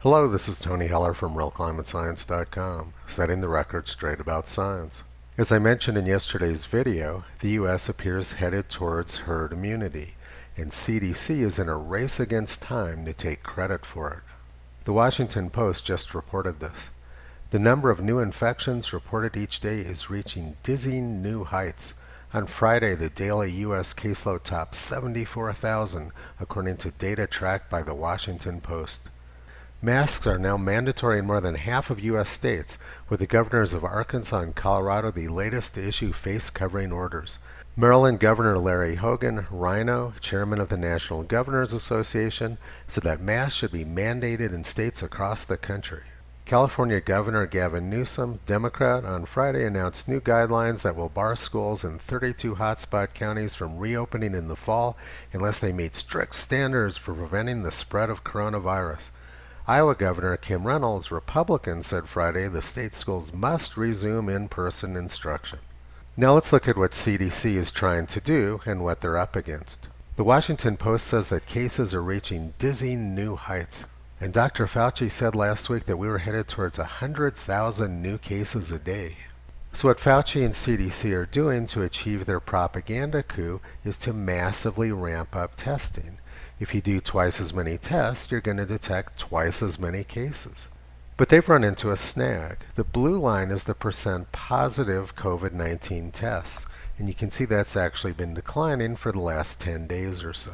Hello, this is Tony Heller from RealClimateScience.com, setting the record straight about science. As I mentioned in yesterday's video, the U.S. appears headed towards herd immunity, and CDC is in a race against time to take credit for it. The Washington Post just reported this. The number of new infections reported each day is reaching dizzying new heights. On Friday, the daily U.S. caseload topped 74,000, according to data tracked by the Washington Post. Masks are now mandatory in more than half of U.S. states, with the governors of Arkansas and Colorado the latest to issue face-covering orders. Maryland Governor Larry Hogan, Rhino, chairman of the National Governors Association, said that masks should be mandated in states across the country. California Governor Gavin Newsom, Democrat, on Friday announced new guidelines that will bar schools in 32 hotspot counties from reopening in the fall unless they meet strict standards for preventing the spread of coronavirus. Iowa Governor Kim Reynolds, Republican, said Friday the state schools must resume in-person instruction. Now let's look at what CDC is trying to do and what they're up against. The Washington Post says that cases are reaching dizzying new heights. And Dr. Fauci said last week that we were headed towards 100,000 new cases a day. So what Fauci and CDC are doing to achieve their propaganda coup is to massively ramp up testing. If you do twice as many tests, you're going to detect twice as many cases. But they've run into a snag. The blue line is the percent positive COVID-19 tests, and you can see that's actually been declining for the last 10 days or so.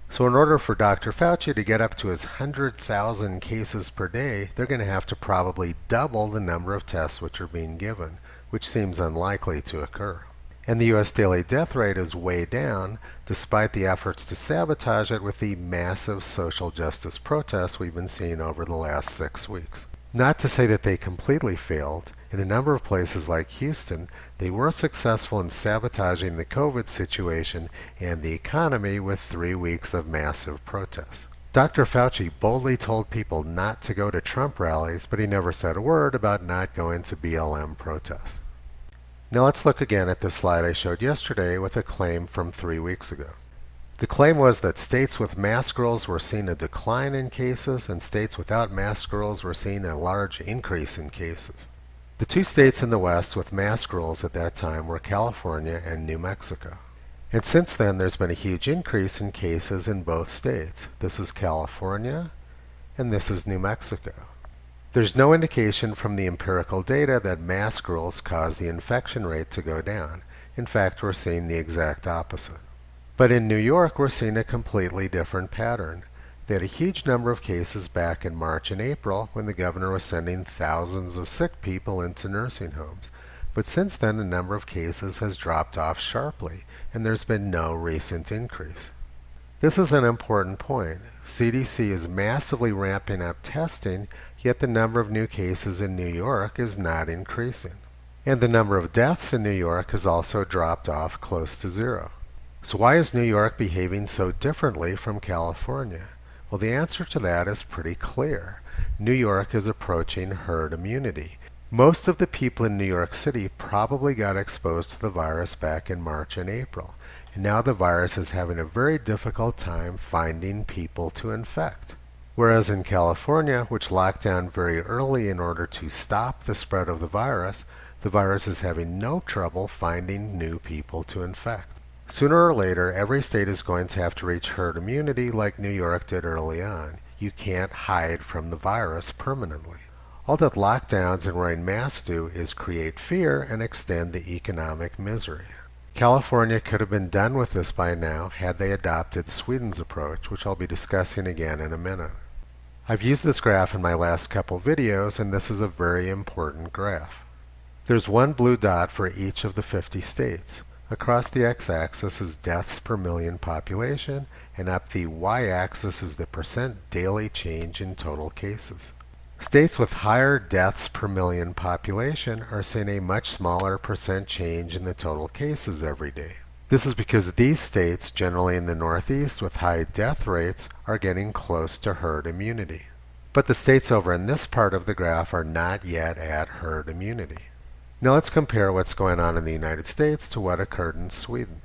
So in order for Dr. Fauci to get up to his 100,000 cases per day, they're going to have to probably double the number of tests which are being given, which seems unlikely to occur. And the U.S. daily death rate is way down, despite the efforts to sabotage it with the massive social justice protests we've been seeing over the last 6 weeks. Not to say that they completely failed. In a number of places like Houston, they were successful in sabotaging the COVID situation and the economy with 3 weeks of massive protests. Dr. Fauci boldly told people not to go to Trump rallies, but he never said a word about not going to BLM protests. Now let's look again at the slide I showed yesterday with a claim from 3 weeks ago. The claim was that states with mask rules were seeing a decline in cases and states without mask rules were seeing a large increase in cases. The two states in the West with mask rules at that time were California and New Mexico. And since then there's been a huge increase in cases in both states. This is California and this is New Mexico. There's no indication from the empirical data that mask rules cause the infection rate to go down. In fact, we're seeing the exact opposite. But in New York, we're seeing a completely different pattern. They had a huge number of cases back in March and April when the governor was sending thousands of sick people into nursing homes. But since then, the number of cases has dropped off sharply, and there's been no recent increase. This is an important point. CDC is massively ramping up testing, yet the number of new cases in New York is not increasing. And the number of deaths in New York has also dropped off close to zero. So why is New York behaving so differently from California? Well, the answer to that is pretty clear. New York is approaching herd immunity. Most of the people in New York City probably got exposed to the virus back in March and April. And now the virus is having a very difficult time finding people to infect. Whereas in California, which locked down very early in order to stop the spread of the virus is having no trouble finding new people to infect. Sooner or later, every state is going to have to reach herd immunity like New York did early on. You can't hide from the virus permanently. All that lockdowns and wearing masks do is create fear and extend the economic misery. California could have been done with this by now had they adopted Sweden's approach, which I'll be discussing again in a minute. I've used this graph in my last couple videos, and this is a very important graph. There's one blue dot for each of the 50 states. Across the x-axis is deaths per million population, and up the y-axis is the percent daily change in total cases. States with higher deaths per million population are seeing a much smaller percent change in the total cases every day. This is because these states, generally in the Northeast with high death rates, are getting close to herd immunity. But the states over in this part of the graph are not yet at herd immunity. Now let's compare what's going on in the United States to what occurred in Sweden.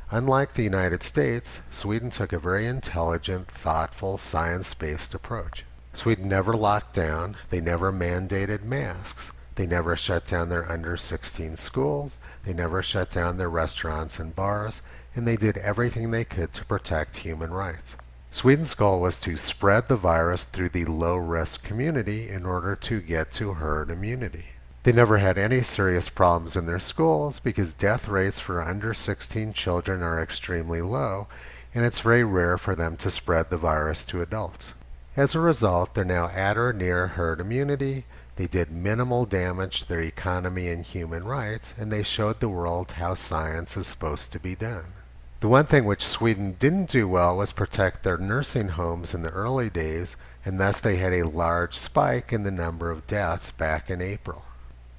Unlike the United States, Sweden took a very intelligent, thoughtful, science-based approach. Sweden never locked down, they never mandated masks, they never shut down their under 16 schools, they never shut down their restaurants and bars, and they did everything they could to protect human rights. Sweden's goal was to spread the virus through the low-risk community in order to get to herd immunity. They never had any serious problems in their schools because death rates for under 16 children are extremely low, and it's very rare for them to spread the virus to adults. As a result, they're now at or near herd immunity, they did minimal damage to their economy and human rights, and they showed the world how science is supposed to be done. The one thing which Sweden didn't do well was protect their nursing homes in the early days, and thus they had a large spike in the number of deaths back in April.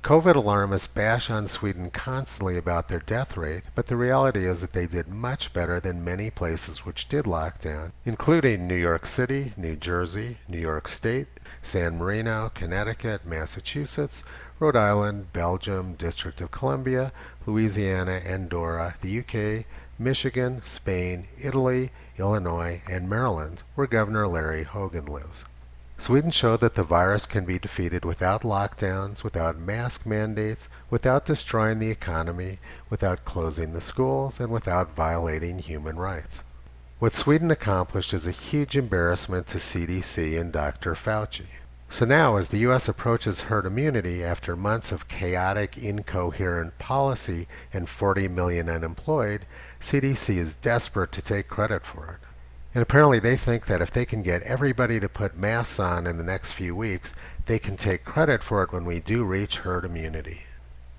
COVID alarmists bash on Sweden constantly about their death rate, but the reality is that they did much better than many places which did lock down, including New York City, New Jersey, New York State, San Marino, Connecticut, Massachusetts, Rhode Island, Belgium, District of Columbia, Louisiana, Andorra, the UK, Michigan, Spain, Italy, Illinois, and Maryland, where Governor Larry Hogan lives. Sweden showed that the virus can be defeated without lockdowns, without mask mandates, without destroying the economy, without closing the schools, and without violating human rights. What Sweden accomplished is a huge embarrassment to CDC and Dr. Fauci. So now, as the U.S. approaches herd immunity after months of chaotic, incoherent policy and 40 million unemployed, CDC is desperate to take credit for it. And apparently they think that if they can get everybody to put masks on in the next few weeks, they can take credit for it when we do reach herd immunity.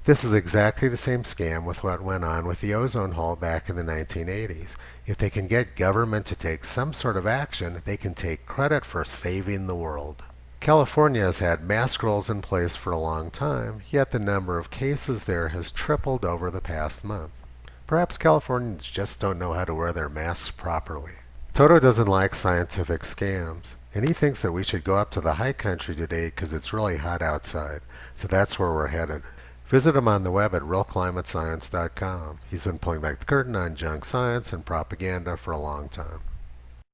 This is exactly the same scam with what went on with the ozone hole back in the 1980s. If they can get government to take some sort of action, they can take credit for saving the world. California has had mask rules in place for a long time, yet the number of cases there has tripled over the past month. Perhaps Californians just don't know how to wear their masks properly. Toto doesn't like scientific scams, and he thinks that we should go up to the high country today because it's really hot outside, so that's where we're headed. Visit him on the web at realclimatescience.com. He's been pulling back the curtain on junk science and propaganda for a long time.